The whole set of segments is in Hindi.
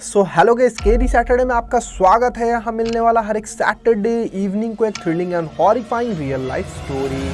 So hello guys, scary Saturday में आपका स्वागत है। यहाँ मिलने वाला हर एक सैटरडे इवनिंग को एक thrilling and horrifying real life story.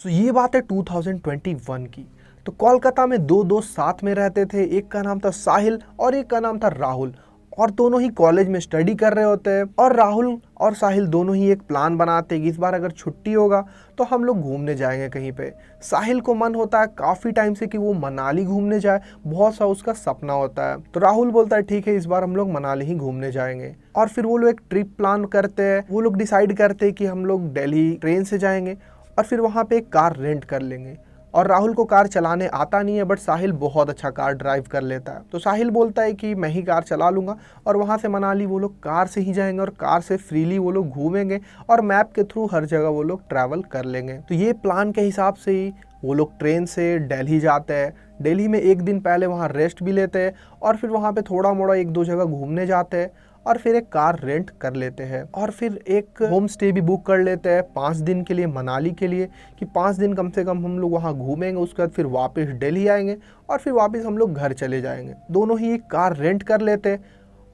So ये बात है 2021 की। तो कोलकाता में दो दोस्त साथ में रहते थे। एक का नाम था साहिल और एक का नाम था राहुल, और दोनों ही कॉलेज में स्टडी कर रहे होते हैं। और राहुल और साहिल दोनों ही एक प्लान बनाते हैं कि इस बार अगर छुट्टी होगा तो हम लोग घूमने जाएंगे कहीं पे। साहिल को मन होता है काफ़ी टाइम से कि वो मनाली घूमने जाए, बहुत सा उसका सपना होता है। तो राहुल बोलता है ठीक है, इस बार हम लोग मनाली ही घूमने जाएंगे। और फिर वो लोग एक ट्रिप प्लान करते हैं। वो लोग डिसाइड करते हैं कि हम लोग दिल्ली ट्रेन से जाएंगे और फिर वहाँ पे एक कार रेंट कर लेंगे। और राहुल को कार चलाने आता नहीं है, बट साहिल बहुत अच्छा कार ड्राइव कर लेता है। तो साहिल बोलता है कि मैं ही कार चला लूँगा, और वहाँ से मनाली वो लोग कार से ही जाएंगे और कार से फ्रीली वो लोग घूमेंगे और मैप के थ्रू हर जगह वो लोग ट्रैवल कर लेंगे। तो ये प्लान के हिसाब से ही वो लोग ट्रेन से दिल्ली जाते हैं। दिल्ली में एक दिन पहले वहाँ रेस्ट भी लेते हैं और फिर वहाँ पे थोड़ा मोड़ा एक दो जगह घूमने जाते हैं और फिर एक कार रेंट कर लेते हैं। और फिर एक होम स्टे भी बुक कर लेते हैं 5 दिन के लिए मनाली के लिए, कि 5 दिन कम से कम हम लोग वहाँ घूमेंगे। उसके बाद फिर वापस दिल्ली आएंगे और फिर वापस हम लोग घर चले जाएंगे। दोनों ही एक कार रेंट कर लेते हैं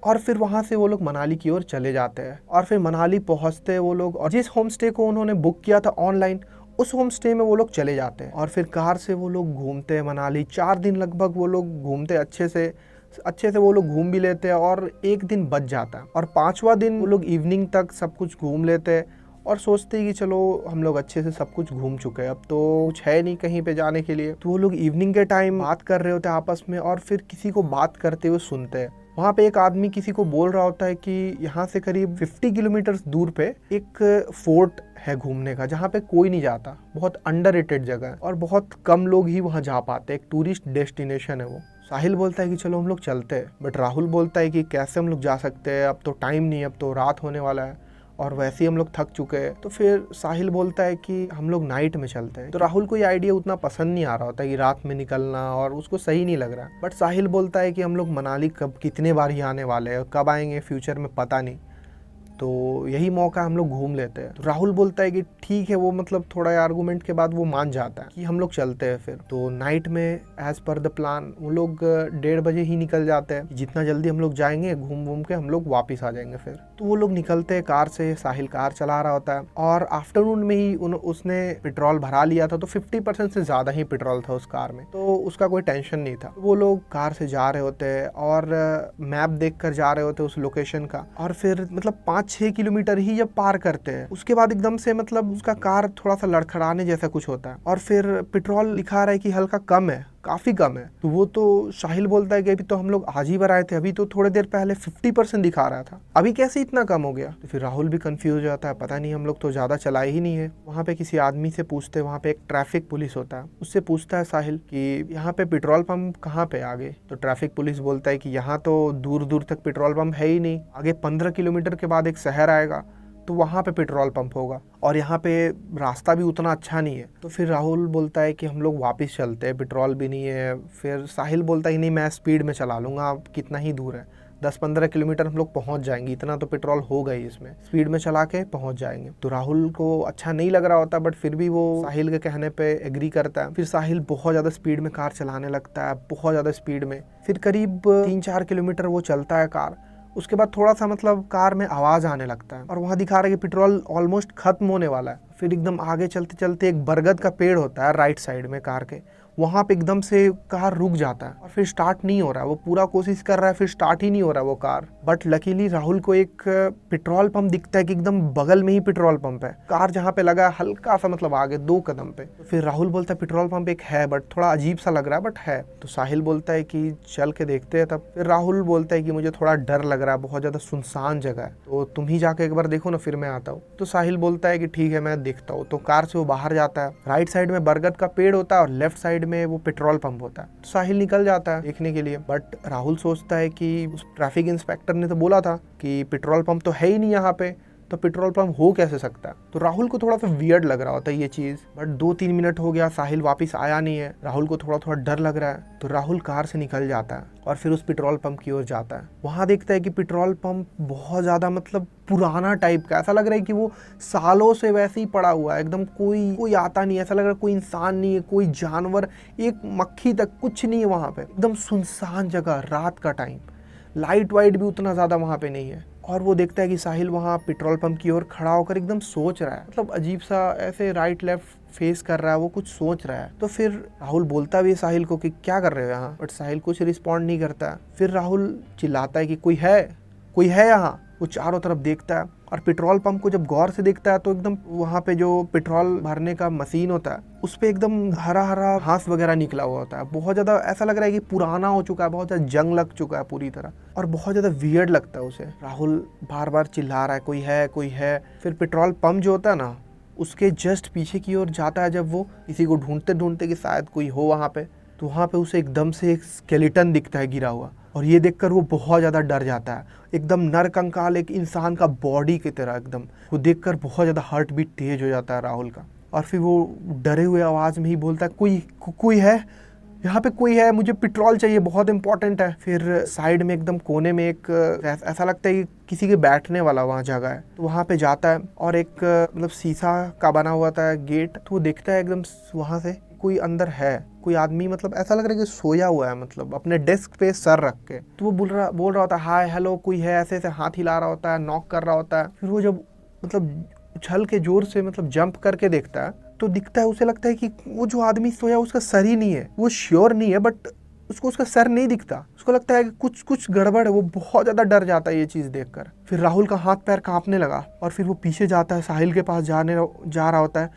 और फिर वहाँ से वो लोग मनाली की ओर चले जाते हैं। और फिर मनाली पहुँचते हैं वो लोग, और जिस होम स्टे को उन्होंने बुक किया था ऑनलाइन, उस होम स्टे में वो लोग चले जाते हैं। और फिर कार से वो लोग घूमते हैं मनाली। 4 दिन लगभग वो लोग घूमते अच्छे से वो लोग घूम भी लेते हैं और एक दिन बच जाता है। और 5वां दिन वो लोग इवनिंग तक सब कुछ घूम लेते हैं और सोचते हैं कि चलो हम लोग अच्छे से सब कुछ घूम चुके हैं, अब तो कुछ है नहीं कहीं पे जाने के लिए। तो वो लोग इवनिंग के टाइम बात कर रहे होते हैं आपस में, और फिर किसी को बात करते हुए सुनते हैं। वहाँ पे एक आदमी किसी को बोल रहा होता है कि यहाँ से करीब 50 किलोमीटर दूर पे एक फोर्ट है घूमने का, जहाँ पे कोई नहीं जाता। बहुत अंडररेटेड जगह है और बहुत कम लोग ही वहाँ जा पाते। एक टूरिस्ट डेस्टिनेशन है वो। साहिल बोलता है कि चलो हम लोग चलते हैं, बट राहुल बोलता है कि कैसे हम लोग जा सकते हैं, अब तो टाइम नहीं, अब तो रात होने वाला है और वैसे ही हम लोग थक चुके हैं। तो फिर साहिल बोलता है कि हम लोग नाइट में चलते हैं। तो राहुल को ये आइडिया उतना पसंद नहीं आ रहा होता कि रात में निकलना, और उसको सही नहीं लग रहा। बट साहिल बोलता है कि हम लोग मनाली कब कितने बार ही आने वाले हैं, कब आएंगे फ्यूचर में पता नहीं, तो यही मौका हम लोग घूम लेते हैं। तो राहुल बोलता है कि ठीक है, वो मतलब थोड़ा आर्गूमेंट के बाद वो मान जाता है कि हम लोग चलते हैं। फिर तो नाइट में एज पर द प्लान वो लोग 1:30 बजे ही निकल जाते हैं। जितना जल्दी हम लोग जाएंगे घूम के हम लोग वापस आ जाएंगे। फिर तो वो लोग निकलते हैं कार से। साहिल कार चला रहा होता है और आफ्टरनून में ही उसने पेट्रोल भरा लिया था, तो 50% से ज़्यादा ही पेट्रोल था उस कार में, तो उसका कोई टेंशन नहीं था। वो लोग कार से जा रहे होते हैं और मैप देख कर जा रहे होते हैं उस लोकेशन का। और फिर मतलब 5-6 किलोमीटर ही जब पार करते हैं, उसके बाद एकदम से मतलब उसका कार थोड़ा सा लड़खड़ाने जैसा कुछ होता है और फिर पेट्रोल दिखा रहा है कि हल्का कम है, काफी कम है। तो वो तो साहिल बोलता है कि अभी तो हम लोग आज ही बार आए थे, अभी तो थोड़ी देर पहले 50% दिखा रहा था, अभी कैसे इतना कम हो गया। तो फिर राहुल भी कंफ्यूज हो जाता है, पता नहीं हम लोग तो ज्यादा चलाए ही नहीं है। वहाँ पे किसी आदमी से पूछते, वहाँ पे एक ट्रैफिक पुलिस होता है, उससे पूछता है साहिल कि यहाँ पे पेट्रोल पंप कहाँ पे आगे। तो ट्रैफिक पुलिस बोलता है कि यहाँ तो दूर दूर तक पेट्रोल पंप है ही नहीं, आगे 15 किलोमीटर के बाद एक शहर आएगा तो वहाँ पे पेट्रोल पंप होगा, और यहाँ पे रास्ता भी उतना अच्छा नहीं है। तो फिर राहुल बोलता है कि हम लोग वापस चलते हैं, पेट्रोल भी नहीं है। फिर साहिल बोलता है कि नहीं, मैं स्पीड में चला लूँगा, अब कितना ही दूर है, 10-15 किलोमीटर हम लोग पहुँच जाएंगे, इतना तो पेट्रोल होगा ही इसमें, स्पीड में चला के पहुँच जाएंगे। तो राहुल को अच्छा नहीं लग रहा होता, बट फिर भी वो साहिल के कहने पे एग्री करता है। फिर साहिल बहुत ज़्यादा स्पीड में कार चलाने लगता है, बहुत ज़्यादा स्पीड में। फिर करीब 3-4 किलोमीटर वो चलता है कार। उसके बाद थोड़ा सा मतलब कार में आवाज़ आने लगता है और वहाँ दिखा रहा है कि पेट्रोल ऑलमोस्ट खत्म होने वाला है। फिर एकदम आगे चलते चलते एक बरगद का पेड़ होता है राइट साइड में कार के, वहाँ पे एकदम से कार रुक जाता है और फिर स्टार्ट नहीं हो रहा है। वो पूरा कोशिश कर रहा है, फिर स्टार्ट ही नहीं हो रहा है वो कार। बट लकीली राहुल को एक पेट्रोल पंप दिखता है कि एकदम बगल में ही पेट्रोल पंप है। कार जहाँ पे लगा है हल्का सा मतलब आगे 2 कदम पे। तो फिर राहुल बोलता है पेट्रोल पंप एक है, बट थोड़ा अजीब सा लग रहा है, बट है। तो साहिल बोलता है कि चल के देखते हैं। तब फिर राहुल बोलता है कि मुझे थोड़ा डर लग रहा है, बहुत ज़्यादा सुनसान जगह है, तो तुम ही जाके एक बार देखो ना, फिर मैं आता हूँ। तो साहिल बोलता है कि ठीक है, मैं देखता हूँ। तो कार से वो बाहर जाता है। राइट साइड में बरगद का पेड़ होता है और लेफ्ट साइड में वो पेट्रोल पंप होता है। तो साहिल निकल जाता है देखने के लिए, बट राहुल सोचता है कि उस ट्रैफिक इंस्पेक्टर ने तो बोला था कि पेट्रोल पंप तो है ही नहीं यहाँ पे, तो पेट्रोल पंप हो कैसे सकता है। तो राहुल को थोड़ा सा वियर्ड लग रहा होता है ये चीज़। बट 2-3 मिनट हो गया, साहिल वापस आया नहीं है। राहुल को थोड़ा थोड़ा डर लग रहा है, तो राहुल कार से निकल जाता है और फिर उस पेट्रोल पंप की ओर जाता है। वहाँ देखता है कि पेट्रोल पंप बहुत ज़्यादा मतलब पुराना टाइप का, ऐसा लग रहा है कि वो सालों से वैसे ही पड़ा हुआ है, एकदम कोई आता नहीं, ऐसा लग रहा है कोई इंसान नहीं है, कोई जानवर, एक मक्खी तक कुछ नहीं है वहाँ पे। एकदम सुनसान जगह, रात का टाइम, लाइट वाइट भी उतना ज़्यादा वहाँ पे नहीं है। और वो देखता है कि साहिल वहाँ पेट्रोल पंप की ओर खड़ा होकर एकदम सोच रहा है, मतलब अजीब सा ऐसे राइट लेफ्ट फेस कर रहा है, वो कुछ सोच रहा है। तो फिर राहुल बोलता भी है साहिल को कि क्या कर रहे हो यहाँ, बट साहिल कुछ रिस्पॉन्ड नहीं करता है। फिर राहुल चिल्लाता है कि कोई है यहाँ। वो चारों तरफ देखता है और पेट्रोल पंप को जब गौर से देखता है तो एकदम वहाँ पे जो पेट्रोल भरने का मशीन होता है उस पे एकदम हरा हरा घास वगैरह निकला हुआ होता है। बहुत ज़्यादा ऐसा लग रहा है कि पुराना हो चुका है, बहुत ज़्यादा जंग लग चुका है पूरी तरह, और बहुत ज़्यादा वियर्ड लगता है उसे। राहुल बार बार चिल्ला रहा है कोई है। फिर पेट्रोल पंप जो होता है ना, उसके जस्ट पीछे की ओर जाता है जब वो किसी को ढूंढते ढूंढते कि शायद कोई हो वहाँ पे, तो वहाँ पे उसे एकदम से एक स्केलेटन दिखता है गिरा हुआ, और ये देखकर वो बहुत ज़्यादा डर जाता है। एकदम नरकंकाल एक इंसान का बॉडी की तरह, एकदम वो देखकर बहुत ज़्यादा हार्ट बीट तेज हो जाता है राहुल का। और फिर वो डरे हुए आवाज़ में ही बोलता है कोई है यहाँ पे, कोई है, मुझे पेट्रोल चाहिए, बहुत इंपॉर्टेंट है। फिर साइड में एकदम कोने में एक ऐसा लगता है कि किसी के बैठने वाला वहाँ जगह है, तो वहाँ पे जाता है और एक मतलब शीशा का बना हुआ था गेट, तो वो देखता है एकदम वहाँ से कोई अंदर है, कोई आदमी, मतलब ऐसा लग रहा है कि सोया हुआ है, मतलब अपने डेस्क पे सर रख के। तो वो बोल रहा होता है हाय हेलो कोई है, ऐसे ऐसे हाथ हिला रहा होता है, नॉक कर रहा होता है। फिर वो जब मतलब उछल के जोर से मतलब जंप करके देखता है तो दिखता है, उसे लगता है कि वो जो आदमी सोया उसका सर ही नहीं है। वो श्योर नहीं है बट उसको उसका सर नहीं दिखता, उसको लगता है कि कुछ गड़बड़ है। वो बहुत ज्यादा डर जाता है ये चीज देखकर। फिर राहुल का हाथ पैर कांपने लगा और फिर वो पीछे जाता है, साहिल के पास जा रहा होता है,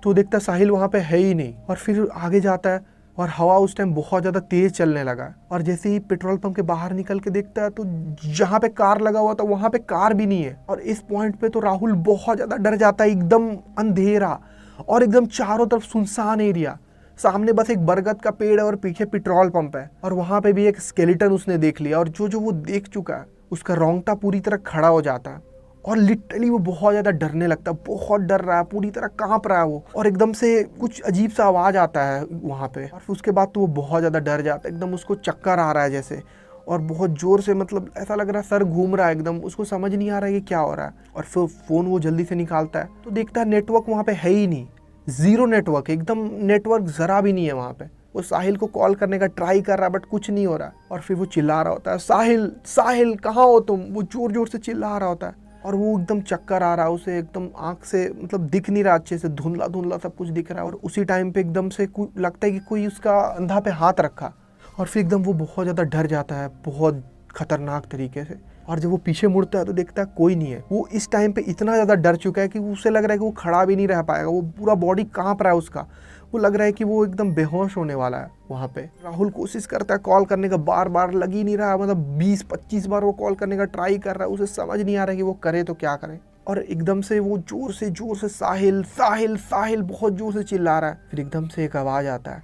तो देखता है साहिल वहाँ पे है ही नहीं। और फिर आगे जाता है और हवा उस टाइम बहुत ज़्यादा तेज़ चलने लगा, और जैसे ही पेट्रोल पंप के बाहर निकल के देखता है तो जहाँ पे कार लगा हुआ था वहाँ पे कार भी नहीं है। और इस पॉइंट पे तो राहुल बहुत ज़्यादा डर जाता है, एकदम अंधेरा और एकदम चारों तरफ सुनसान एरिया, सामने बस एक बरगद का पेड़ है और पीछे पेट्रोल पंप है, और वहाँ पे भी एक स्केलेटन उसने देख लिया। और जो वो देख चुका है उसका रोंगटा पूरी तरह खड़ा हो जाता है और लिटरली वो बहुत ज़्यादा डरने लगता है, बहुत डर रहा है, पूरी तरह कांप रहा है वो। और एकदम से कुछ अजीब सा आवाज़ आता है वहाँ पे, और फिर उसके बाद तो वो बहुत ज़्यादा डर जाता है, एकदम उसको चक्कर आ रहा है जैसे, और बहुत ज़ोर से, मतलब ऐसा लग रहा है सर घूम रहा है एकदम, उसको समझ नहीं आ रहा है कि क्या हो रहा है। और फिर फ़ोन वो जल्दी से निकालता है तो देखता है नेटवर्क वहाँ पे है ही नहीं, ज़ीरो नेटवर्क, एकदम नेटवर्क ज़रा भी नहीं है वहाँ पे। वो साहिल को कॉल करने का ट्राई कर रहा है बट कुछ नहीं हो रहा। और फिर वो चिल्ला रहा होता है साहिल साहिल कहाँ हो तुम, वो ज़ोर ज़ोर से चिल्ला रहा होता है। और वो एकदम चक्कर आ रहा है उसे, एकदम आंख से मतलब दिख नहीं रहा अच्छे से, धुंधला धुंधला सब कुछ दिख रहा है। और उसी टाइम पे एकदम से लगता है कि कोई उसका अंधा पे हाथ रखा, और फिर एकदम वो बहुत ज़्यादा डर जाता है, बहुत खतरनाक तरीके से। और जब वो पीछे मुड़ता है तो देखता है कोई नहीं है। वो इस टाइम पे इतना ज़्यादा डर चुका है कि उसे लग रहा है कि वो खड़ा भी नहीं रह पाएगा, वो पूरा बॉडी कांप रहा है उसका, वो लग रहा है कि वो एकदम बेहोश होने वाला है वहाँ पे। राहुल कोशिश करता है कॉल करने का, बार बार लग ही नहीं रहा, मतलब 20-25 बार वो कॉल करने का ट्राई कर रहा है, उसे समझ नहीं आ रहा है कि वो करे तो क्या करे। और एकदम से वो जोर से साहिल साहिल साहिल बहुत जोर से चिल्ला रहा है। फिर एकदम से एक आवाज़ आता है,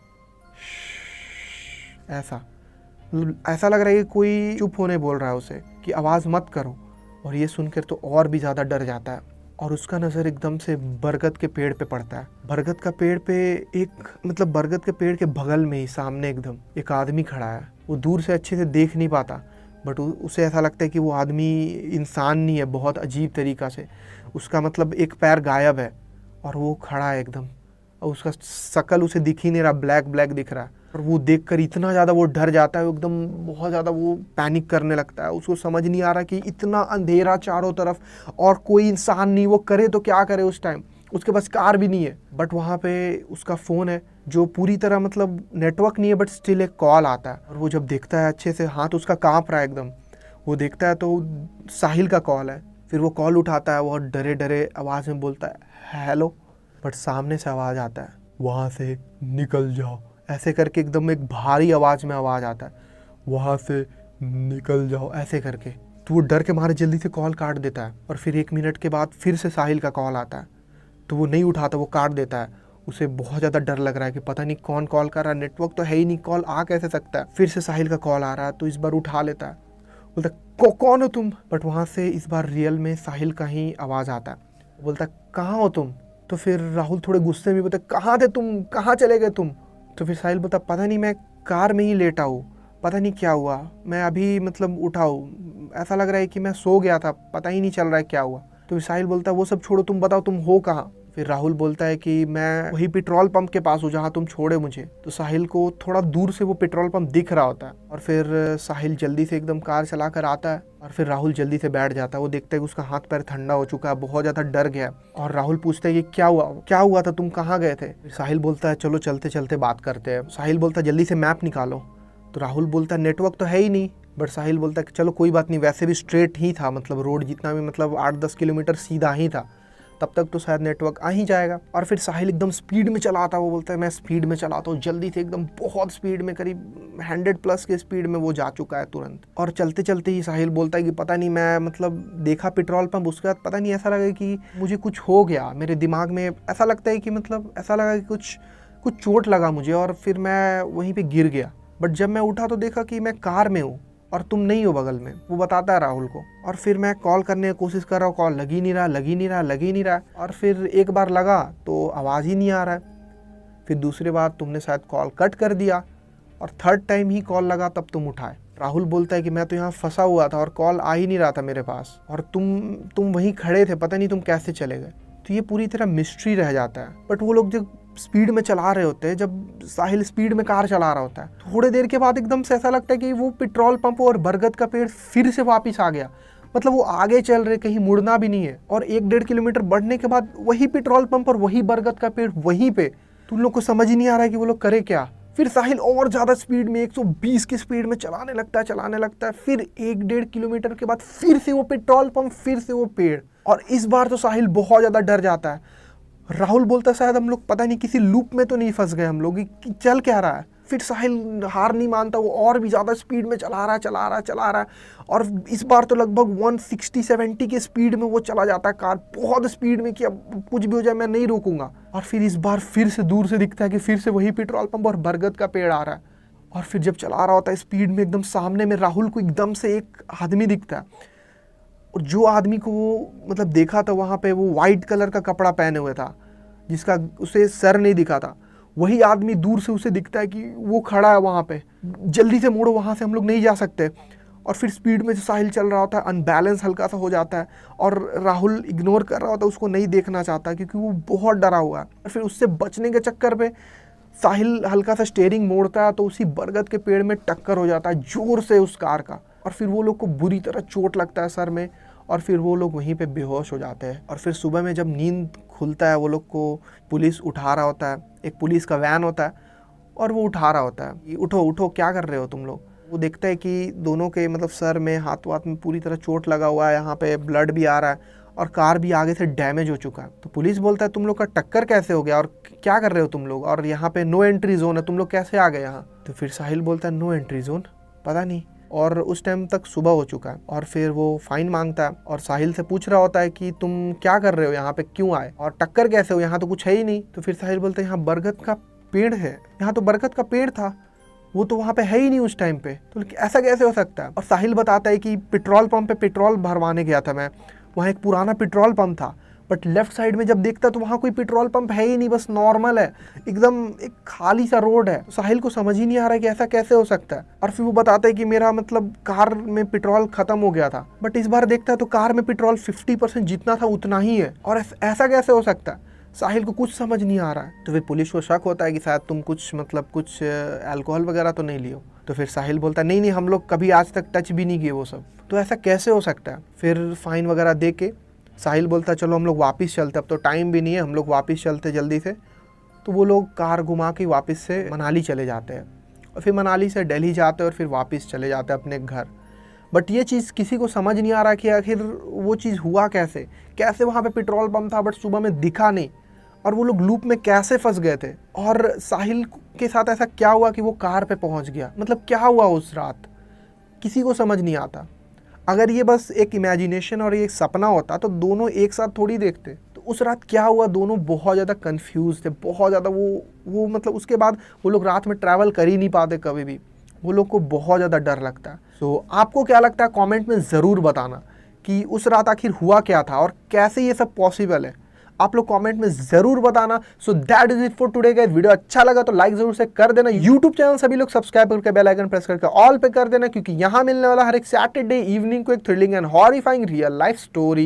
ऐसा लग रहा है कि कोई चुप होने बोल रहा है उसे कि आवाज़ मत करो। और ये सुनकर तो और भी ज़्यादा डर जाता है, और उसका नज़र एकदम से बरगद के पेड़ पे पड़ता है। बरगद का पेड़ पे मतलब बरगद के पेड़ के बगल में ही सामने एकदम एक आदमी खड़ा है। वो दूर से अच्छे से देख नहीं पाता बट उसे ऐसा लगता है कि वो आदमी इंसान नहीं है, बहुत अजीब तरीक़ा से उसका मतलब एक पैर गायब है और वो खड़ा है एकदम, और उसका शक्ल उसे दिख ही नहीं रहा, ब्लैक दिख रहा है। और वो देखकर इतना ज़्यादा वो डर जाता है, एकदम बहुत ज़्यादा वो पैनिक करने लगता है। उसको समझ नहीं आ रहा कि इतना अंधेरा चारों तरफ और कोई इंसान नहीं, वो करे तो क्या करे उस टाइम, उसके पास कार भी नहीं है। बट वहाँ पे उसका फ़ोन है जो पूरी तरह मतलब नेटवर्क नहीं है बट स्टिल एक कॉल आता है। और वो जब देखता है अच्छे से, हाथ उसका काँप रहा है एकदम, वो देखता है तो साहिल का कॉल है। फिर वो कॉल उठाता है, वो डरे आवाज़ में बोलता है हेलो, बट सामने से आवाज़ आता है वहाँ से निकल जाओ, ऐसे करके एकदम एक भारी आवाज़ में आवाज़ आता है, वहाँ से निकल जाओ ऐसे करके। तो वो डर के मारे जल्दी से कॉल काट देता है। और फिर 1 मिनट के बाद फिर से साहिल का कॉल आता है, तो वो नहीं उठाता, वो काट देता है। उसे बहुत ज़्यादा डर लग रहा है कि पता नहीं कौन कॉल कर रहा है, नेटवर्क तो है ही नहीं, कॉल आ कैसे सकता है। फिर से साहिल का कॉल आ रहा है तो इस बार उठा लेता है, बोलता कौन हो तुम? बट वहाँ से इस बार रियल में साहिल का ही आवाज़ आता है। वो बोलता है कहाँ हो तुम? तो फिर राहुल थोड़े गुस्से में बोलता है कहाँ थे तुम, कहाँ चले गए तुम? तो फिर साहिल बोलता पता नहीं, मैं कार में ही लेटा हूँ, पता नहीं क्या हुआ, मैं अभी मतलब उठा हूँ, ऐसा लग रहा है कि मैं सो गया था, पता ही नहीं चल रहा है क्या हुआ। तो फिर साहिल बोलता है वो सब छोड़ो, तुम बताओ तुम हो कहाँ? फिर राहुल बोलता है कि मैं वही पेट्रोल पंप के पास हूँ जहाँ तुम छोड़े मुझे। तो साहिल को थोड़ा दूर से वो पेट्रोल पंप दिख रहा होता है और फिर साहिल जल्दी से एकदम कार चला कर आता है और फिर राहुल जल्दी से बैठ जाता है। वो देखता है कि उसका हाथ पैर ठंडा हो चुका है, बहुत ज़्यादा डर गया और राहुल पूछता है ये क्या हुआ था, तुम कहाँ गए थे? फिर साहिल बोलता है चलो चलते चलते बात करते हैं। साहिल बोलता है जल्दी से मैप निकालो। तो राहुल बोलता है नेटवर्क तो है ही नहीं। बट साहिल बोलता है कि चलो कोई बात नहीं, वैसे भी स्ट्रेट ही था, मतलब रोड जितना भी मतलब 8-10 किलोमीटर सीधा ही था, तब तक तो शायद नेटवर्क आ ही जाएगा। और फिर साहिल एकदम स्पीड में चलाता है। वो बोलता है मैं स्पीड में चलाता हूँ जल्दी से, एकदम बहुत स्पीड में, करीब 100+ के स्पीड में वो जा चुका है तुरंत। और चलते चलते ही साहिल बोलता है कि पता नहीं, मैं मतलब देखा पेट्रोल पंप, उसके बाद पता नहीं ऐसा लगा कि मुझे कुछ हो गया, मेरे दिमाग में ऐसा लगता है कि मतलब ऐसा लगा कि कुछ चोट लगा मुझे और फिर मैं वहीं पर गिर गया। बट जब मैं उठा तो देखा कि मैं कार में हूँ और तुम नहीं हो बगल में। वो बताता है राहुल को। और फिर मैं कॉल करने की कोशिश कर रहा हूँ, कॉल लग ही नहीं रहा। और फिर एक बार लगा तो आवाज़ ही नहीं आ रहा है। फिर दूसरी बार तुमने शायद कॉल कट कर दिया और थर्ड टाइम ही कॉल लगा तब तुम उठाए। राहुल बोलता है कि मैं तो यहाँ फंसा हुआ था और कॉल आ ही नहीं रहा था मेरे पास और तुम वहीं खड़े थे, पता नहीं तुम कैसे चले गए। तो ये पूरी तरह मिस्ट्री रह जाता है। बट वो लोग जब स्पीड में चला रहे होते हैं, जब साहिल स्पीड में कार चला रहा होता है, थोड़ी देर के बाद एकदम से ऐसा लगता है कि वो पेट्रोल पंप और बरगद का पेड़ फिर से वापस आ गया। मतलब वो आगे चल रहे, कहीं मुड़ना भी नहीं है और 1-1.5 किलोमीटर बढ़ने के बाद वही पेट्रोल पंप और वही बरगद का पेड़ वहीं पे। तुम लोग को समझ ही नहीं आ रहा है कि वो लोग करे क्या। फिर साहिल और ज़्यादा स्पीड में 120 की स्पीड में चलाने लगता है। फिर 1-1.5 किलोमीटर के बाद फिर से वो पेट्रोल पंप, फिर से वो पेड़। और इस बार तो साहिल बहुत ज़्यादा डर जाता है। राहुल बोलता है शायद हम लोग पता नहीं किसी लूप में तो नहीं फंस गए हम लोग, कि चल क्या रहा है। फिर साहिल हार नहीं मानता, वो और भी ज़्यादा स्पीड में चला रहा है और इस बार तो लगभग 160-170 की स्पीड में वो चला जाता है कार, बहुत स्पीड में कि अब कुछ भी हो जाए मैं नहीं रोकूंगा। और फिर इस बार फिर से दूर से दिखता है कि फिर से वही पेट्रोल पंप और बरगद का पेड़ आ रहा है। और फिर जब चला रहा होता है स्पीड में, एकदम सामने में राहुल को एकदम से एक आदमी दिखता है। और जो आदमी को वो मतलब देखा था वहाँ पे, वो वाइट कलर का कपड़ा पहने हुए था जिसका उसे सर नहीं दिखा था, वही आदमी दूर से उसे दिखता है कि वो खड़ा है वहाँ पे, जल्दी से मोड़ो, वहाँ से हम लोग नहीं जा सकते। और फिर स्पीड में जो साहिल चल रहा होता है, अनबैलेंस हल्का सा हो जाता है और राहुल इग्नोर कर रहा होता है, उसको नहीं देखना चाहता क्योंकि वो बहुत डरा हुआ है। और फिर उससे बचने के चक्कर पे साहिल हल्का सा स्टीयरिंग मोड़ता है तो उसी बरगद के पेड़ में टक्कर हो जाता है जोर से उस कार का। और फिर वो लोग को बुरी तरह चोट लगता है सर में और फिर वो लोग वहीं पे बेहोश हो जाते हैं। और फिर सुबह में जब नींद खुलता है, वो लोग को पुलिस उठा रहा होता है, एक पुलिस का वैन होता है और वो उठा रहा होता है, उठो उठो क्या कर रहे हो तुम लोग। वो देखता है कि दोनों के मतलब सर में, हाथ वाथ में पूरी तरह चोट लगा हुआ है, यहाँ पे ब्लड भी आ रहा है और कार भी आगे से डैमेज हो चुका है। तो पुलिस बोलता है तुम लोग का टक्कर कैसे हो गया और क्या कर रहे हो तुम लोग, और यहाँ पे नो एंट्री जोन है, तुम लोग कैसे आ गए यहाँ। तो फिर साहिल बोलता है नो एंट्री जोन, पता नहीं। और उस टाइम तक सुबह हो चुका है और फिर वो फाइन मांगता है और साहिल से पूछ रहा होता है कि तुम क्या कर रहे हो यहाँ पे, क्यों आए और टक्कर कैसे हो, यहाँ तो कुछ है ही नहीं। तो फिर साहिल बोलता है यहाँ बरगद का पेड़ है, यहाँ तो बरगद का पेड़ था, वो तो वहाँ पे है ही नहीं उस टाइम पे, तो ऐसा कैसे हो सकता है। और साहिल बताता है कि पेट्रोल पंप पे पेट्रोल भरवाने गया था मैं, वहाँ एक पुराना पेट्रोल पंप था, बट लेफ्ट साइड में जब देखता तो वहाँ कोई पेट्रोल पंप है ही नहीं, बस नॉर्मल है, एकदम एक खाली सा रोड है। साहिल को समझ ही नहीं आ रहा है कि ऐसा कैसे हो सकता है। और फिर वो बताता है कि मेरा मतलब कार में पेट्रोल खत्म हो गया था, बट इस बार देखता है तो कार में पेट्रोल 50% जितना था उतना ही है, और ऐसा कैसे हो सकता है। साहिल को कुछ समझ नहीं आ रहा है। तो फिर पुलिस को शक होता है कि शायद तुम कुछ अल्कोहल वगैरह तो नहीं लियो। तो फिर साहिल बोलता है नहीं हम लोग कभी आज तक टच भी नहीं किए वो सब, तो ऐसा कैसे हो सकता है। फिर फाइन वगैरह दे के साहिल बोलता है चलो हम लोग वापस चलते, अब तो टाइम भी नहीं है, हम लोग वापस चलते जल्दी से। तो वो लोग कार घुमा के वापस से मनाली चले जाते हैं और फिर मनाली से दिल्ली जाते हैं और फिर वापस चले जाते हैं अपने घर। बट ये चीज़ किसी को समझ नहीं आ रहा कि आखिर वो चीज़ हुआ कैसे वहाँ पे पेट्रोल पंप था बट सुबह में दिखा नहीं, और वो लोग लूप में कैसे फंस गए थे, और साहिल के साथ ऐसा क्या हुआ कि वो कार पे पहुँच गया, मतलब क्या हुआ उस रात, किसी को समझ नहीं आता। अगर ये बस एक इमेजिनेशन और एक सपना होता तो दोनों एक साथ थोड़ी देखते। तो उस रात क्या हुआ, दोनों बहुत ज़्यादा कंफ्यूज थे, बहुत ज़्यादा। वो मतलब उसके बाद वो लोग रात में ट्रैवल कर ही नहीं पाते कभी भी, वो लोग को बहुत ज़्यादा डर लगता है। सो आपको क्या लगता है कमेंट में ज़रूर बताना कि उस रात आखिर हुआ क्या था और कैसे ये सब पॉसिबल है। आप लोग कमेंट में ज़रूर बताना। So that is it for today guys. Video अच्छा लगा तो लाइक ज़रूर से कर देना। यूट्यूब चैनल सभी लोग सब्सक्राइब करके बेल आइकन प्रेस करके ऑल पे कर देना, क्योंकि यहाँ मिलने वाला हर एक सैटरडे इवनिंग को एक thrilling and horrifying real life story.